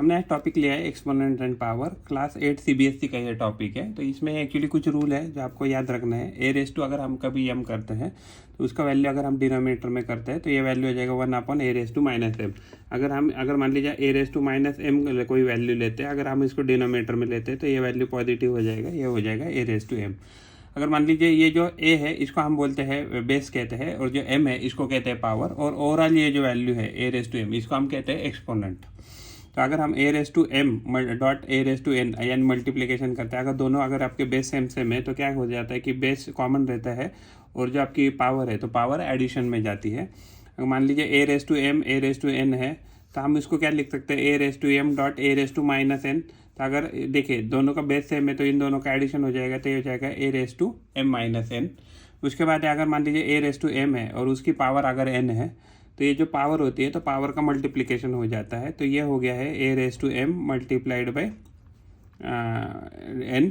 हमने आज टॉपिक लिया है exponent and power. Class 8 CBSE का ये टॉपिक है। तो इसमें एक्चुअली कुछ रूल है जो आपको याद रखना है। ए रेस टू अगर हम कभी एम करते हैं तो उसका वैल्यू अगर हम डिनोमिनेटर में करते हैं तो ये वैल्यू हो जाएगा 1/a⁻⁻m। अगर मान लीजिए a⁻m कोई वैल्यू लेते हैं, अगर हम इसको डिनोमिनेटर में लेते हैं तो ये वैल्यू पॉजिटिव हो जाएगा, ये हो जाएगा a⁻m। अगर मान लीजिए ये जो a है इसको हम बोलते हैं बेस कहते हैं, और जो m है इसको कहते हैं पावर, और ओवरऑल ये जो वैल्यू है a⁻m इसको हम कहते हैं एक्सपोनेंट। तो अगर हम a⁻m.a⁻n यानी मल्टीप्लिकेशन करते हैं, अगर आपके बेस सेम है तो क्या हो जाता है कि बेस कॉमन रहता है और जो आपकी पावर है तो पावर एडिशन में जाती है। अगर मान लीजिए a⁻m a⁻n है तो हम इसको क्या लिख सकते हैं a⁻m.a⁻−n। तो अगर देखिए दोनों का बेस सेम है तो इन दोनों का एडिशन हो जाएगा, तो ये हो जाएगा a⁻m-n। उसके बाद अगर मान लीजिए a⁻m है और उसकी पावर अगर n है तो ये जो पावर होती है तो पावर का मल्टीप्लिकेशन हो जाता है। तो ये हो गया है a⁻m मल्टीप्लाइड बाय n।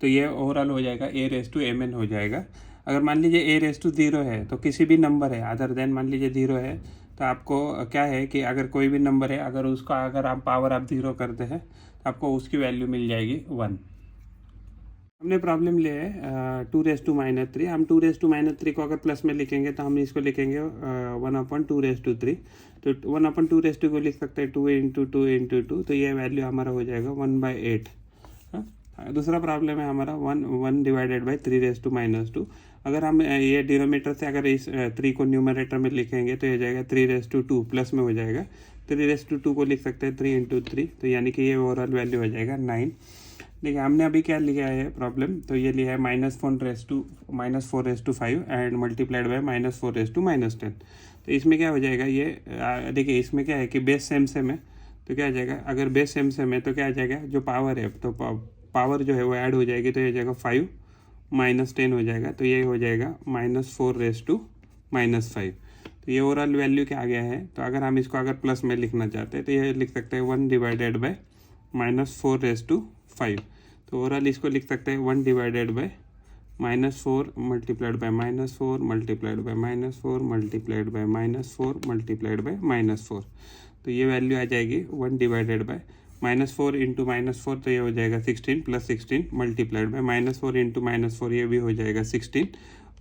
तो ये ओवरऑल हो जाएगा a⁻mn हो जाएगा। अगर मान लीजिए a⁻0 है तो किसी भी नंबर है अदर देन मान लीजिए 0 है तो आपको क्या है कि अगर कोई भी नंबर है अगर आप पावर 0 करते हैं तो आपको उसकी वैल्यू मिल जाएगी 1। हमने प्रॉब्लम लिया है 2⁻3। हम 2⁻3 को अगर प्लस में लिखेंगे तो हम इसको लिखेंगे 1/2⁻3। तो 1/2 को लिख सकते हैं 2 × 2 × 2। तो ये वैल्यू हमारा हो जाएगा 1/8। दूसरा प्रॉब्लम है हमारा 1/3⁻2। अगर हम ये डिनोमिनेटर से अगर इस 3 को न्यूमरेटर में लिखेंगे तो ये हो जाएगा 3⁻2 प्लस में हो जाएगा। 3⁻2 को लिख सकते हैं 3 × 3। तो यानी कि ये ओवरऑल वैल्यू हो जाएगा 9। देखिए हमने अभी क्या लिया है प्रॉब्लम, तो ये लिया है -4⁵ एंड मल्टीप्लाइड बाय -4⁻10। तो इसमें क्या हो जाएगा, ये देखिए इसमें क्या है कि बेस सेम है तो क्या आ जाएगा, अगर बेस सेम है तो क्या आ जाएगा, जो पावर है तो पावर जो है वो ऐड हो जाएगी तो ये जाएगा 5-10 हो जाएगा। तो ये हो जाएगा -4⁻5। तो ये ओवरऑल वैल्यू क्या आ गया है। तो अगर हम इसको अगर प्लस में लिखना चाहते हैं तो ये लिख सकते हैं 1/-4⁵। तो ओवरऑल इसको लिख सकते हैं 1/-4 multiplied by -4 multiplied by -4 multiplied by -4 multiplied by -4। तो ये वैल्यू आ जाएगी 1/-4 × -4 तो ये हो जाएगा 16 + 16 मल्टीप्लाइड बाय -4 × -4 ये भी हो जाएगा 16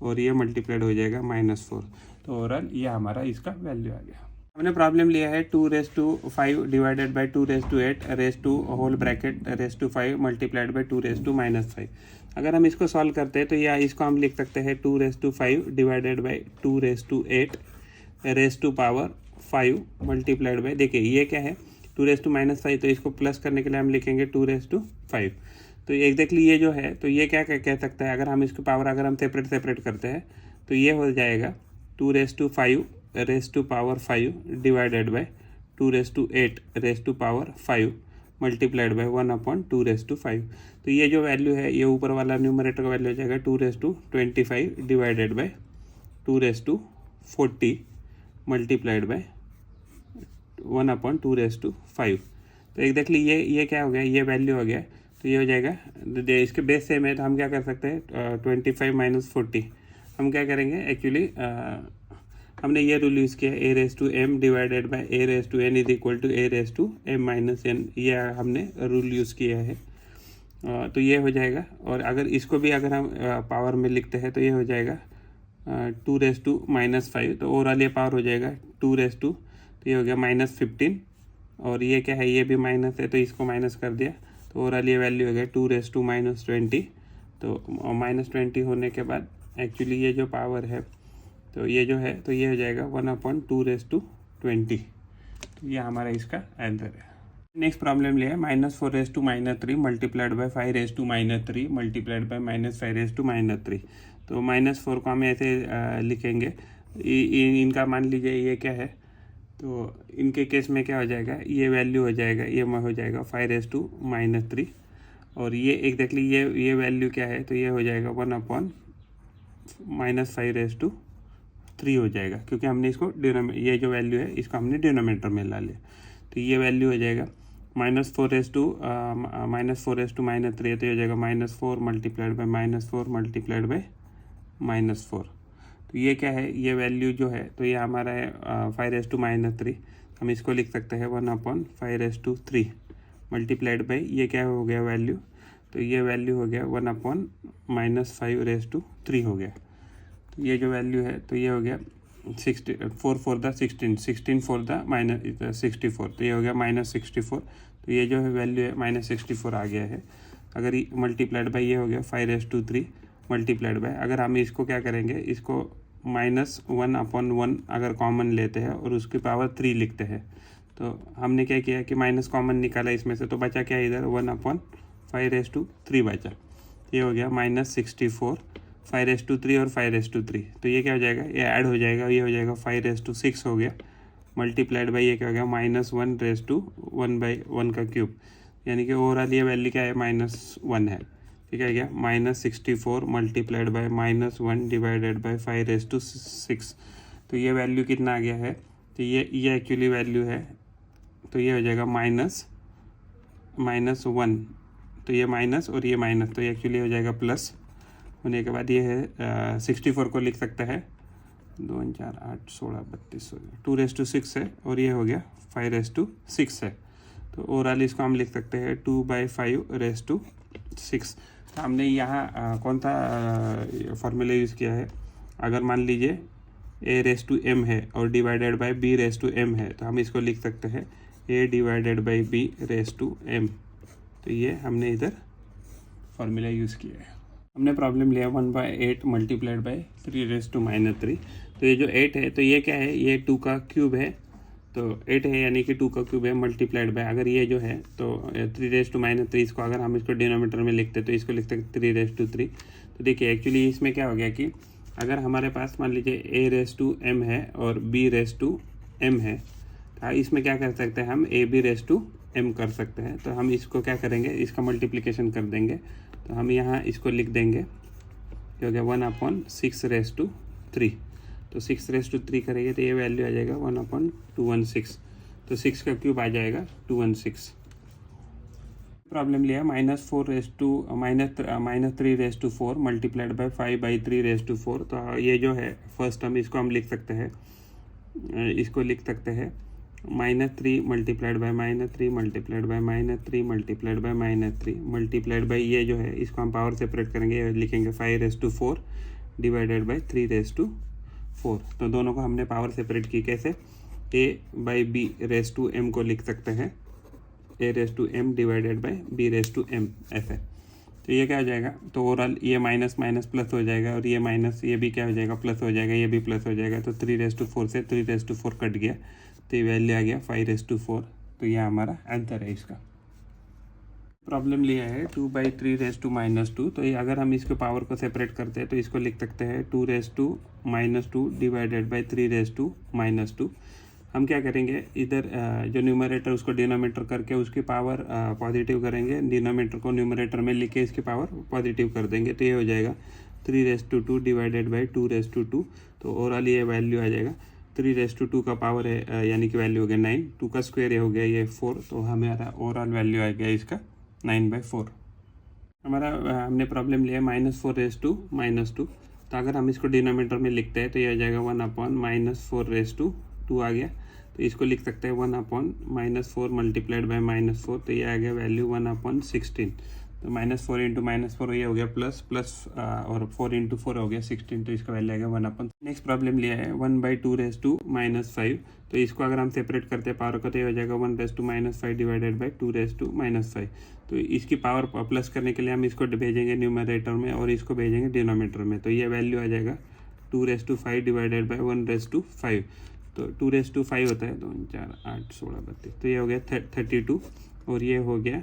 और ये मल्टीप्लाइड हो जाएगा -4। तो ओवरऑल ये हमारा इसका वैल्यू आ गया। हमने प्रॉब्लम लिया है 2⁵ डिवाइडेड बाय 2⁵ मल्टीप्लाइड बाय 2⁻5। अगर हम इसको सॉल्व करते हैं तो या इसको हम लिख सकते हैं 2⁵ डिवाइडेड बाय 2⁵ मल्टीप्लाइड बाय, देखिए ये क्या है 2⁻5, तो इसको प्लस करने के लिए हम लिखेंगे 2⁵। तो एग्जैक्टली ये जो है तो ये क्या कह सकता है, अगर हम इसकी पावर अगर हम सेपरेट करते हैं तो ये हो जाएगा 2⁵5 डिवाइडेड बाय 2⁵ मल्टीप्लाइड बाय 1/2⁵। तो ये जो वैल्यू है ये ऊपर वाला न्यूमरेटर का वैल्यू हो जाएगा 2⁻25 डिवाइडेड बाय 2⁻40 मल्टीप्लाइड बाय 1/2⁵। तो एग्जैक्टली ये क्या हो गया, ये वैल्यू हो गया। तो ये हो जाएगा, इसके बेस सेम है तो हम क्या कर सकते हैं 25 - 40। हम क्या करेंगे एक्चुअली हमने ये रूल यूज़ किया a⁻m divided by a⁻n is equal to a⁻m-n। ये हमने रूल यूज़ किया है। तो ये हो जाएगा, और अगर इसको भी अगर हम पावर में लिखते हैं तो ये हो जाएगा 2⁻5। तो ओवरऑल ये पावर हो जाएगा 2⁻, तो ये हो गया -15। और ये क्या है, ये भी माइनस है तो इसको माइनस कर दिया, तो ओवरऑल ये वैल्यू हो गया 2⁻−20। तो -20 होने के बाद एक्चुअली ये जो पावर है तो ये जो है तो ये हो जाएगा 1/2⁻20। तो ये हमारा इसका आंसर है। नेक्स्ट प्रॉब्लम लिया है -4⁻3 मल्टीप्लाइड बाय 5⁻3 मल्टीप्लाइड बाय -5⁻3। तो -4 को हम ऐसे लिखेंगे, इनका मान लीजिए ये क्या है, तो इनके केस में क्या हो जाएगा, ये वैल्यू हो जाएगा, ये हो जाएगा 5⁻3। और ये एग्जैक्टली ये वैल्यू क्या है, तो ये हो जाएगा 1/-5⁻3 हो जाएगा, क्योंकि हमने इसको ये जो वैल्यू है इसको हमने डिनोमिनेटर में ला लिया। तो ये वैल्यू हो जाएगा -4⁻3 तो ये हो जाएगा -4 मल्टीप्लाइड बाय -4 मल्टीप्लाइड बाय -4। तो ये क्या है, ये वैल्यू जो है तो ये हमारा है 5⁻3। हम इसको लिख सकते हैं 1/5⁻3। मल्टीप्लाइड बाई ये क्या हो गया वैल्यू, तो ये वैल्यू हो गया 1/-5 हो गया। तो ये जो वैल्यू है तो ये हो गया 4 फॉर द 16 फॉर द -64, तो ये हो गया -64। तो ये जो है वैल्यू है -64 आ गया है। अगर ये मल्टीप्लाइड बाई ये हो गया 5/3 मल्टीप्लाइड बाय, अगर हम इसको क्या करेंगे, इसको -1/1 अगर कॉमन लेते हैं और उसकी पावर 3 लिखते हैं, तो हमने क्या किया कि माइनस कॉमन निकाला इसमें से, तो बचा क्या इधर 1/5/3 बचा। ये हो गया -64, 5/3 और 5/3, तो ये क्या हो जाएगा, ये ऐड हो जाएगा, ये हो जाएगा 5/6 हो गया। मल्टीप्लाइड बाई ये क्या हो गया -1/1 का क्यूब, यानी कि ओवरऑल ये वैल्यू क्या है -1 है। ठीक है, क्या -64 मल्टीप्लाइड बाई -1 डिवाइडेड बाई 5/6, तो ये वैल्यू कितना आ गया है, तो ये एक्चुअली वैल्यू है, तो ये हो जाएगा -1, तो ये माइनस और ये माइनस, तो ये एक्चुअली हो जाएगा प्लस होने के बाद ये है 64 को लिख सकते हैं 2 4 8 16 32 हो गया, 2/6 है और ये हो गया 5/6 है। तो ओवरऑल इसको हम लिख सकते हैं 2/5/6। तो हमने यहाँ कौन सा फॉर्मूला यूज़ किया है, अगर मान लीजिए a/m है और डिवाइडेड बाय b/m है, तो हम इसको लिख सकते हैं a डिवाइडेड बाई b/m। तो ये हमने इधर फॉर्मूला यूज़ किया है। हमने प्रॉब्लम लिया 1/8 मल्टीप्लाइड बाई 3/-3। तो ये जो 8 है तो ये क्या है, ये 2 का क्यूब है, तो 8 है यानी कि 2 का क्यूब है मल्टीप्लाइड बाय, अगर ये जो है तो 3/-3 इसको अगर हम इसको डिनोमीटर में लिखते तो इसको लिखते 3/3। तो देखिए एक्चुअली इसमें क्या हो गया कि अगर हमारे पास मान लीजिए a/m है और b/m है, तो इसमें क्या कर सकते हैं हम ab/m कर सकते हैं। तो हम इसको क्या करेंगे, इसका मल्टीप्लिकेशन कर देंगे, तो हम यहाँ इसको लिख देंगे जो हो गया 1/6/3। तो 6/3 करेंगे तो ये वैल्यू आ जाएगा 1/216, तो 6 का क्यूब आ जाएगा 216। प्रॉब्लम लिया -3/4 मल्टीप्लाइड बाई 5/3/4। तो ये जो है फर्स्ट हम इसको हम लिख सकते हैं, इसको लिख सकते हैं -3 multiplied by -3 multiplied by -3 multiplied by -3 multiplied by ये जो है इसको हम पावर सेपरेट करेंगे, लिखेंगे 5/4 डिवाइडेड बाई 3/4। तो दोनों को हमने पावर सेपरेट की, कैसे, a/b/m को लिख सकते हैं a/m डिवाइडेड बाई b/m ऐसे। तो ये क्या हो जाएगा, तो ओवरऑल ये माइनस माइनस प्लस हो जाएगा और ये माइनस ये भी क्या हो जाएगा, प्लस हो जाएगा, ये भी प्लस हो जाएगा। तो 3/4 से 3/4 कट गया, तो ये वैल्यू आ गया 5/4। तो ये हमारा आंसर है इसका। प्रॉब्लम लिया है 2/3 - 2। तो ये अगर हम इसके पावर को सेपरेट करते हैं तो इसको लिख सकते हैं 2 डिवाइडेड बाई 3 हम क्या करेंगे, इधर जो न्यूमरेटर उसको डिनोमीटर करके उसकी पावर पॉजिटिव करेंगे, डिनोमीटर को न्यूमरेटर में लिख के इसकी पावर पॉजिटिव कर देंगे, तो ये हो जाएगा 3/2 डिवाइडेड बाई 2/2। तो ओवरऑल ये वैल्यू आ जाएगा 3/2 का पावर है यानी कि वैल्यू हो गया 9, 2 का स्क्वायर ये हो गया ये 4, तो हमारा ओवरऑल वैल्यू आ गया इसका 9/4। हमारा हमने प्रॉब्लम लिया -4/-2। तो अगर हम इसको डिनोमीटर में लिखते हैं तो ये आ जाएगा 1/-4/2 आ गया। तो इसको लिख सकते हैं 1/-4 मल्टीप्लाइड बाई -4, तो ये आ गया वैल्यू 1/16। तो -4 इंटू -4 ये हो गया प्लस और 4 इंटू 4 हो गया 16, तो इसका वैल्यू आ गया 1/। नेक्स्ट प्रॉब्लम लिया है 1/2/-5। तो इसको अगर हम सेपरेट करते हैं पावर को तो ये हो जाएगा 1/-5 डिवाइडेड बाई 2/-5। तो इसकी पावर प्लस करने के लिए हम इसको भेजेंगे न्यूमरेटर में और इसको भेजेंगे डिनोमीटर में, तो ये वैल्यू आ जाएगा 2/5 डिवाइडेड बाई 1/5। तो 2/5 होता है 2 4 8 16 32, तो ये हो गया 32 और ये हो गया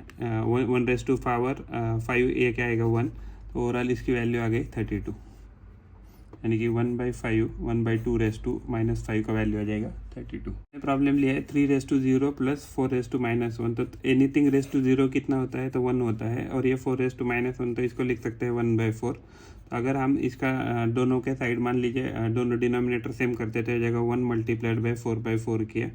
1/5 ये क्या आएगा 1, तो ओवरऑल इसकी वैल्यू आ गई 32, यानी कि 1/5 1/2/-5 का वैल्यू आ जाएगा 32। प्रॉब्लम लिया है 3/0 प्लस 4/-1। तो एनीथिंग रेस टू 0 कितना होता है, तो 1 होता है, और ये 4/-1 तो इसको लिख सकते हैं 1/4। तो अगर हम इसका दोनों के साइड मान लीजिए दोनों डिनोमिनेटर सेम करते तो हो जाएगा 1 मल्टीप्लाइड बाई 4/4 किया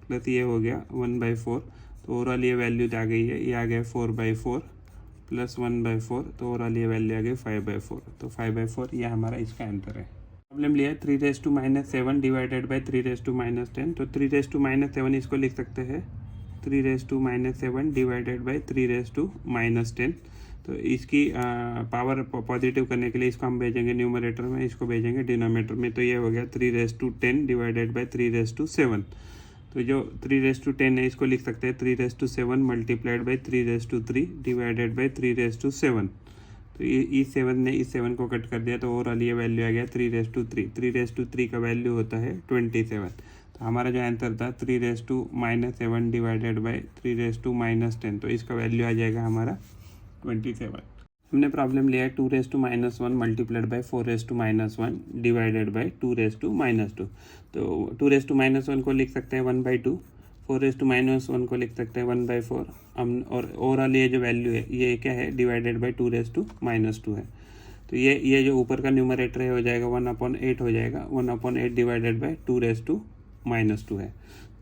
प्लस ये हो गया 1/4। तो ओवरऑल ये वैल्यू आ गई है, ये आ गया 4/4 प्लस 1/4, तो ओवरऑल ये वैल्यू आ गई 5/4। तो 5/4 ये हमारा इसका आंसर है। प्रॉब्लम लिया है 3/-7 डिवाइडेड बाई 3/-10। तो 3/-7 इसको लिख सकते हैं 3⁻7 डिवाइडेड बाई 3⁻10। तो इसकी पावर पॉजिटिव करने के लिए इसको हम भेजेंगे न्यूमरेटर में, इसको भेजेंगे डिनोमिनेटर में। तो ये हो गया 3⁻10 डिवाइडेड बाई 3⁻7। तो जो 3⁻10 है इसको लिख सकते हैं 3⁻7 मल्टीप्लाइड बाई 3⁻3 डिवाइडेड बाई 3⁻7। तो ये इस 7 ने इस 7 को कट कर दिया, तो ओवरऑल ये वैल्यू आ गया 3⁻3। 3⁻3 का वैल्यू होता है 27। तो हमारा जो आंसर था 3⁻7 डिवाइडेड बाई 3⁻10, तो इसका वैल्यू आ जाएगा हमारा 27। हमने प्रॉब्लम लिया है 2⁻1 मल्टीप्लाइड बाई 4⁻1 डिवाइडेड बाई 2⁻2। तो 2⁻1 को लिख सकते हैं 1/2, 4⁻1 को लिख सकते हैं 1/4। हम और ओवरऑल ये जो वैल्यू है ये क्या है, डिवाइडेड बाई 2⁻2 है। तो ये जो ऊपर का न्यूमरेटर है हो जाएगा 1/8 हो जाएगा, 1/8 डिवाइडेड बाई 2⁻2 है।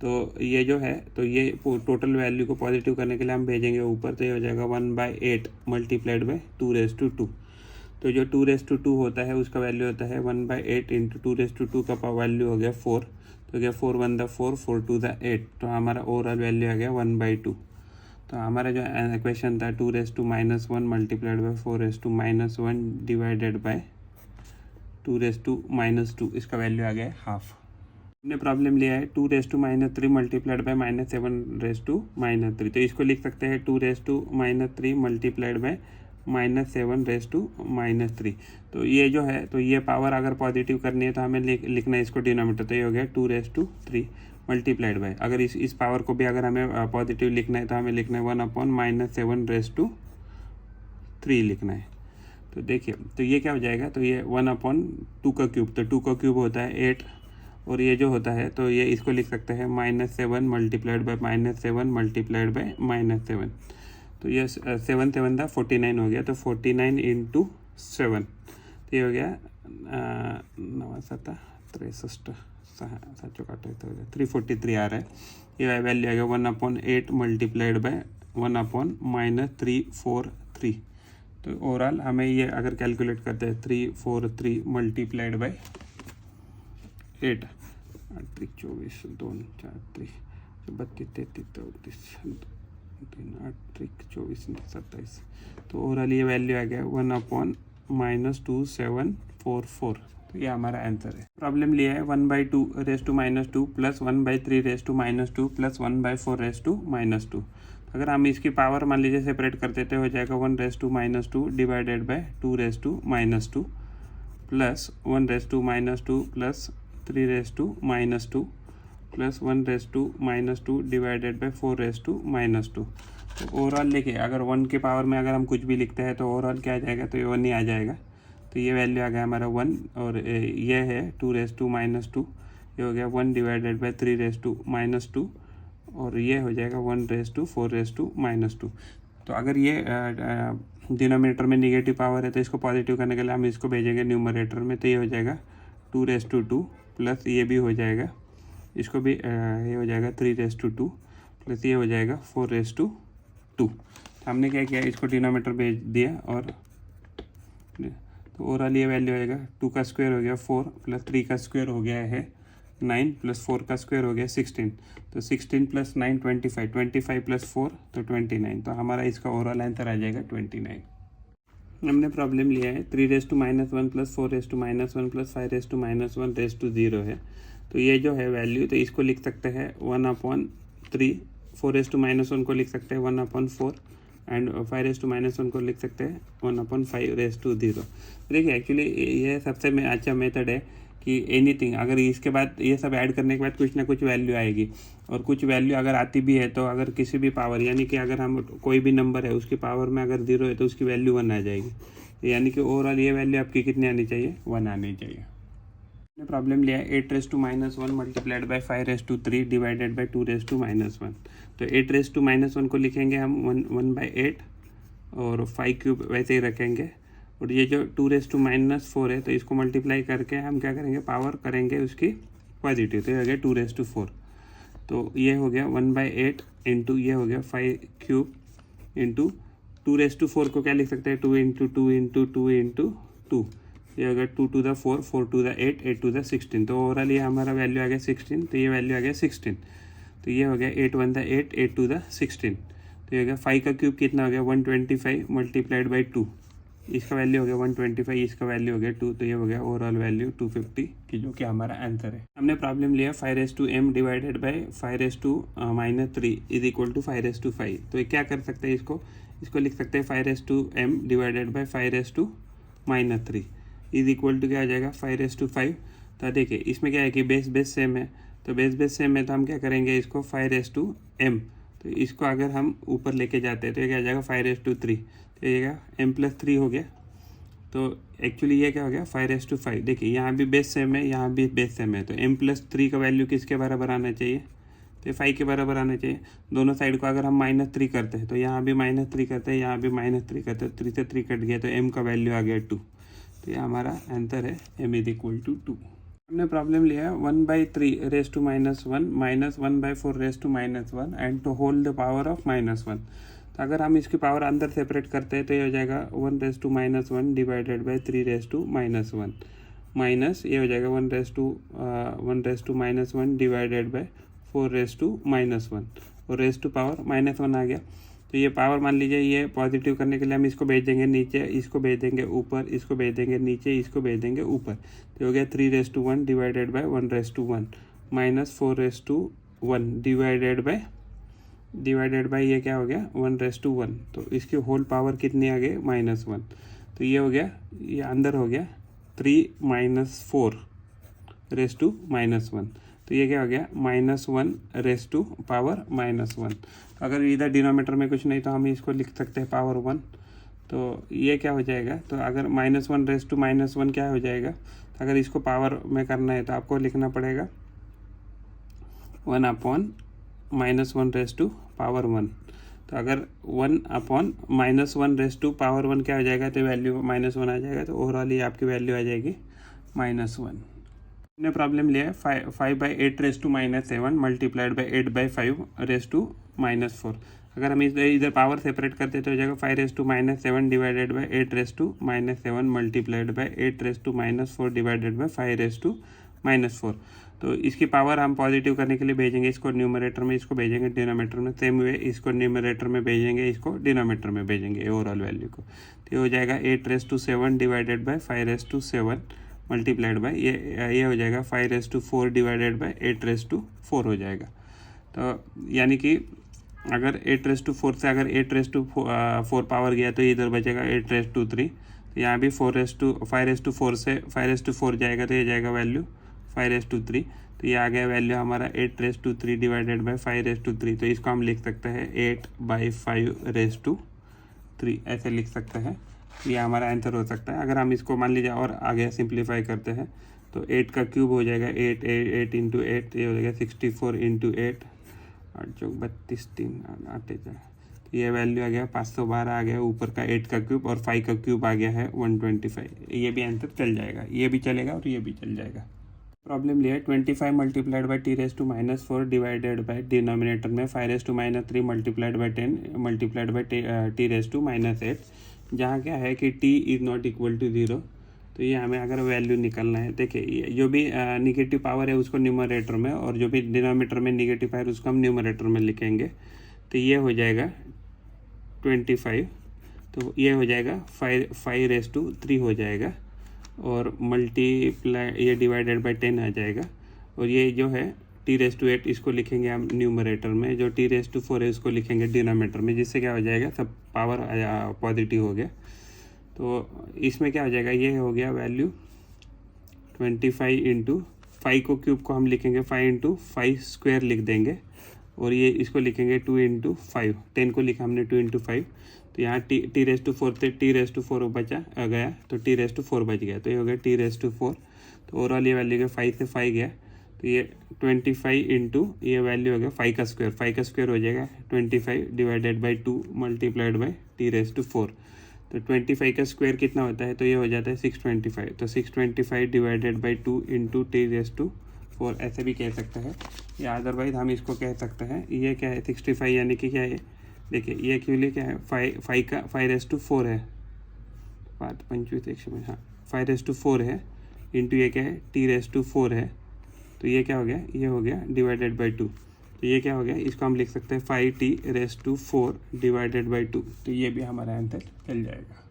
तो ये जो है, तो ये टोटल वैल्यू को पॉजिटिव करने के लिए हम भेजेंगे ऊपर, तो ये हो जाएगा 1/8 मल्टीप्लाइड बाई 2⁻2। तो जो 2⁻2 होता है उसका वैल्यू होता है 1/8 इंटू 2⁻2 का वैल्यू हो गया 4। तो क्या 4 1 द 4, 4 2 द 8। तो हमारा ओवरऑल वैल्यू आ गया 1/2। तो हमारा जो क्वेश्चन था 2⁻1 मल्टीप्लाइड बाई 4⁻1 डिवाइडेड बाई 2⁻2, इसका वैल्यू आ गया हाफ। हमने प्रॉब्लम लिया है 2⁻3 मल्टीप्लाइड बाई -7⁻3। तो इसको लिख सकते हैं 2⁻3 मल्टीप्लाइड बाई -7⁻3। तो ये जो है, तो ये पावर अगर पॉजिटिव करनी है तो हमें लिखना है इसको डिनोमिनेटर। तो ये हो गया 2⁻3 मल्टीप्लाइड बाई, अगर इस पावर को भी अगर हमें पॉजिटिव लिखना है तो हमें लिखना है 1/-7⁻3 लिखना है। तो देखिए, तो ये क्या हो जाएगा, तो ये 1/2 का क्यूब, तो 2 का क्यूब होता है 8, और ये जो होता है तो ये इसको लिख सकते हैं -7 मल्टीप्लाइड बाई -7 मल्टीप्लाइड बाई -7। तो ये 7 7 था 49 हो गया, तो 49 इंटू 7, तो ये हो गया 9 7 63 343 आ रहा है। ये वैल्यू आ गया 1/8 मल्टीप्लाइड बाई 1/-343। तो ओवरऑल हमें ये अगर कैलकुलेट करते हैं 343 मल्टीप्लाइड बाई 8, 8 3 24 2 4 3 32 33 34 3 8 3 24 27। तो ओवरऑल ये वैल्यू आ गया 1/-2744। तो ये हमारा आंसर है। प्रॉब्लम लिया है 1/2 प्लस 1/3 प्लस 1/4 अगर हम इसकी पावर मान लीजिए सेपरेट कर देते हो जाएगा 1/-2 divided by 2/-2 plus 1/-2 plus 3/-2 plus 1/-2 divided by 4/-2। तो ओवरऑल देखिए, अगर 1 के पावर में अगर हम कुछ भी लिखते हैं तो ओवरऑल क्या आ जाएगा, तो ये 1 ही आ जाएगा। तो ये वैल्यू आ गया हमारा 1, और ये है 2/-2, ये हो गया 1 डिवाइडेड बाई 3/-2, और ये हो जाएगा 1/4/-2। तो अगर ये डिनोमिनेटर में निगेटिव पावर है तो इसको पॉजिटिव करने के लिए हम इसको भेजेंगे न्यूमरेटर में। तो ये हो जाएगा 2/2 प्लस ये भी हो जाएगा, इसको भी ये हो जाएगा 3/2 प्लस ये हो जाएगा 4/2। तो हमने क्या किया, इसको डिनोमिनेटर भेज दिया, और तो ओवरऑल ये वैल्यू आएगा 2 का स्क्वायर हो गया 4 प्लस 3 का स्क्वायर हो गया है 9 प्लस 4 का स्क्वायर हो गया 16। तो 16 प्लस 9 25 प्लस 4 तो 29। तो हमारा इसका ओवरऑल आंसर आ जाएगा 29। हमने प्रॉब्लम लिया है 3⁻1 प्लस 4⁻1 प्लस 5⁻1 है। तो ये जो है वैल्यू, तो इसको लिख सकते हैं 1/3, 4⁻1 को लिख सकते हैं 1/4, एंड 5⁻1 को लिख सकते हैं 1/5। देखिए, एक्चुअली ये सबसे अच्छा मेथड है कि एनीथिंग, अगर इसके बाद ये सब ऐड करने के बाद कुछ ना कुछ वैल्यू आएगी, और कुछ वैल्यू अगर आती भी है तो अगर किसी भी पावर, यानी कि अगर हम कोई भी नंबर है उसकी पावर में अगर 0 है तो उसकी वैल्यू 1 आ जाएगी। यानी कि ओवरऑल ये वैल्यू आपकी कितनी आनी चाहिए, 1 आनी चाहिए। प्रॉब्लम लिया है 8⁻1 मल्टीप्लाइड बाई 5⁻3 डिवाइडेड बाई 2⁻1। तो 8⁻1 को लिखेंगे हम 1/8, और 5 क्यूब वैसे ही रखेंगे, और ये जो 2⁻4 है तो इसको मल्टीप्लाई करके हम क्या करेंगे, पावर करेंगे उसकी पॉजिटिव। तो ये हो गया 2⁻4। तो ये हो गया 1/8 इंटू ये हो गया 5 क्यूब इंटू 2⁻4 को क्या लिख सकते हैं, 2 इंटू 2 इंटू 2 इंटू 2, ये हो गया 2 to the 4 to the 8 to the 16। तो ओवरऑल ये हमारा वैल्यू आ गया 16। तो ये वैल्यू आ गया 16। तो ये हो गया 8 1 द 8, 8 2 द 16। तो ये हो गया 5 का क्यूब कितना हो गया 125 मल्टीप्लाइड बाई 2, इसका वैल्यू हो गया 125, इसका वैल्यू हो गया 2, तो ये हो गया ओवरऑल वैल्यू 250 की, जो कि हमारा आंसर है। हमने प्रॉब्लम लिया 5m divided by 5-3 is equal to 5/5। तो ये क्या कर सकते हैं, इसको लिख सकते हैं 5m divided by 5-3 is equal to क्या आ जाएगा 5/5। तो देखिए इसमें क्या है कि बेस सेम है, तो बेस सेम है, तो हम क्या करेंगे इसको 5m, तो इसको अगर हम ऊपर लेके जाते हैं तो ये क्या आ जाएगा 5/3, तो ये m+3 हो गया। तो एक्चुअली ये क्या हो गया 5/5। देखिए यहाँ भी बेस सेम है, यहाँ भी बेस सेम है, तो m+3 का वैल्यू किसके बराबर आना चाहिए, तो 5 के बराबर आना चाहिए। दोनों साइड को अगर हम -3 करते हैं तो यहाँ भी -3 करते हैं, यहाँ भी -3 करते हैं, 3 से 3 कट गया, तो m का वैल्यू आ गया 2। तो ये हमारा आंसर है m = 2। हमने प्रॉब्लम लिया है 1/3 (-1 -1/4 (-1) and to hold the power of -1। तो अगर हम इसकी पावर अंदर सेपरेट करते हैं तो ये हो जाएगा 1 (-1) डिवाइडेड बाई 3 माइनस ये हो जाएगा 1 डिवाइडेड बाई 4 और रेस टू पावर -1 आ गया। तो ये पावर मान लीजिए ये पॉजिटिव करने के लिए हम इसको भेज देंगे नीचे, इसको भेज देंगे ऊपर, इसको भेज देंगे नीचे, इसको भेज देंगे ऊपर। तो हो गया 3 divided by 1 minus 4 divided by ये क्या हो गया 1 तो इसकी होल पावर कितनी आ गई -1। तो ये हो गया, ये अंदर हो गया 3 - 4 (-1). तो ये क्या हो गया -1 अगर इधर डिनोमीटर में कुछ नहीं तो हम इसको लिख सकते हैं पावर 1। तो ये क्या हो जाएगा, तो अगर -1 क्या हो जाएगा, तो अगर इसको पावर में करना है तो आपको लिखना पड़ेगा 1/-1 पावर 1। तो अगर 1/-1 पावर 1 क्या हो जाएगा, तो वैल्यू -1 आ जाएगा। तो ओवरऑल ये आपकी वैल्यू आ जाएगी -1। हमने प्रॉब्लम लिया है 5/8 मल्टीप्लाइड बाई 8/5 अगर हम इधर पावर सेपरेट करते हैं तो हो जाएगा 5 divided by 8 multiplied by 8 divided by 5 तो इसकी पावर हम पॉजिटिव करने के लिए भेजेंगे इसको न्यूमरेटर में, इसको भेजेंगे डिनोमीटर में। सेम वे इसको न्यूमरेटर में भेजेंगे, इसको डिनोमीटर में भेजेंगे ओवरऑल वैल्यू को। तो ये हो जाएगा 8 डिवाइडेड बाई 5 मल्टीप्लाइड बाई ये हो जाएगा 5 डिवाइडेड बाई 8 हो जाएगा। तो यानी कि अगर 8 से अगर 8 पावर गया तो इधर बचेगा 8 तो यहाँ भी 5 से 5 जाएगा तो ये जाएगा वैल्यू 5 तो ये आ गया वैल्यू हमारा 8 डिवाइडेड बाई 5 तो इसको हम लिख सकते हैं 8/5 ऐसे लिख सकते हैं। ये हमारा आंसर हो सकता है। अगर हम इसको मान लीजिए और आगे सिंप्लीफाई करते हैं तो 8 का क्यूब हो जाएगा 8 × 8 ये हो जाएगा 64 × 8 8 चौक 32 3 8 तो ये वैल्यू आ गया 512 आ गया ऊपर का 8 का क्यूब, और 5 का क्यूब आ गया है 125। ये भी आंसर चल जाएगा, ये भी चलेगा और ये भी चल जाएगा। प्रॉब्लम लिया है 25 multiplied by t⁻⁴ divided by denominator में 5 multiplied by 10 multiplied by t⁻8 जहाँ क्या है कि t is not equal to 0। तो ये हमें अगर वैल्यू निकालना है, देखिए जो भी निगेटिव पावर है उसको न्यूमरेटर में, और जो भी डिनोमिनेटर में निगेटिव पावर उसको हम न्यूमरेटर में लिखेंगे। तो ये हो जाएगा 25, तो ये हो जाएगा 5/3 हो जाएगा, और मल्टीप्लाई ये डिवाइडेड बाई 10 आ जाएगा, और ये जो है t⁻8 इसको लिखेंगे हम न्यूमरेटर में, जो t⁻4 है उसको लिखेंगे डिनोमिनेटर में, जिससे क्या हो जाएगा सब पावर पॉजिटिव हो गया। तो इसमें क्या हो जाएगा, ये हो गया वैल्यू 25 × 5 को क्यूब को हम लिखेंगे 5 × 5² लिख देंगे, और ये इसको लिखेंगे 2 × 5 10 को लिखा हमने 2 × 5। तो यहाँ t⁻4 से t⁻4 बचा गया, तो t⁻4 बच गया, तो ये हो गया t⁻4। तो ओवरऑल ये वैल्यू गया 5 से 5 गया, तो ये 25 × ये वैल्यू हो गया 5 का स्क्वायर हो जाएगा 25 divided by 2 multiplied by t⁻4। तो 25 का स्क्वायर कितना होता है, तो ये हो जाता है 625। तो 625 डिवाइडेड बाई 2 × t⁻4 ऐसे भी कह सकते हैं, या अदरवाइज हम इसको कह सकते हैं ये क्या है 65 यानी कि क्या है, देखिए ये एक्चुअली क्या है 5/4 है, 25 में हाँ 5/4 है इंटू ये क्या है t⁻4 है। तो ये क्या हो गया, ये हो गया डिवाइडेड बाई 2। तो ये क्या हो गया, इसको हम लिख सकते हैं 5t raise to 4 divided by 2। तो ये भी हमारा आंसर चल जाएगा।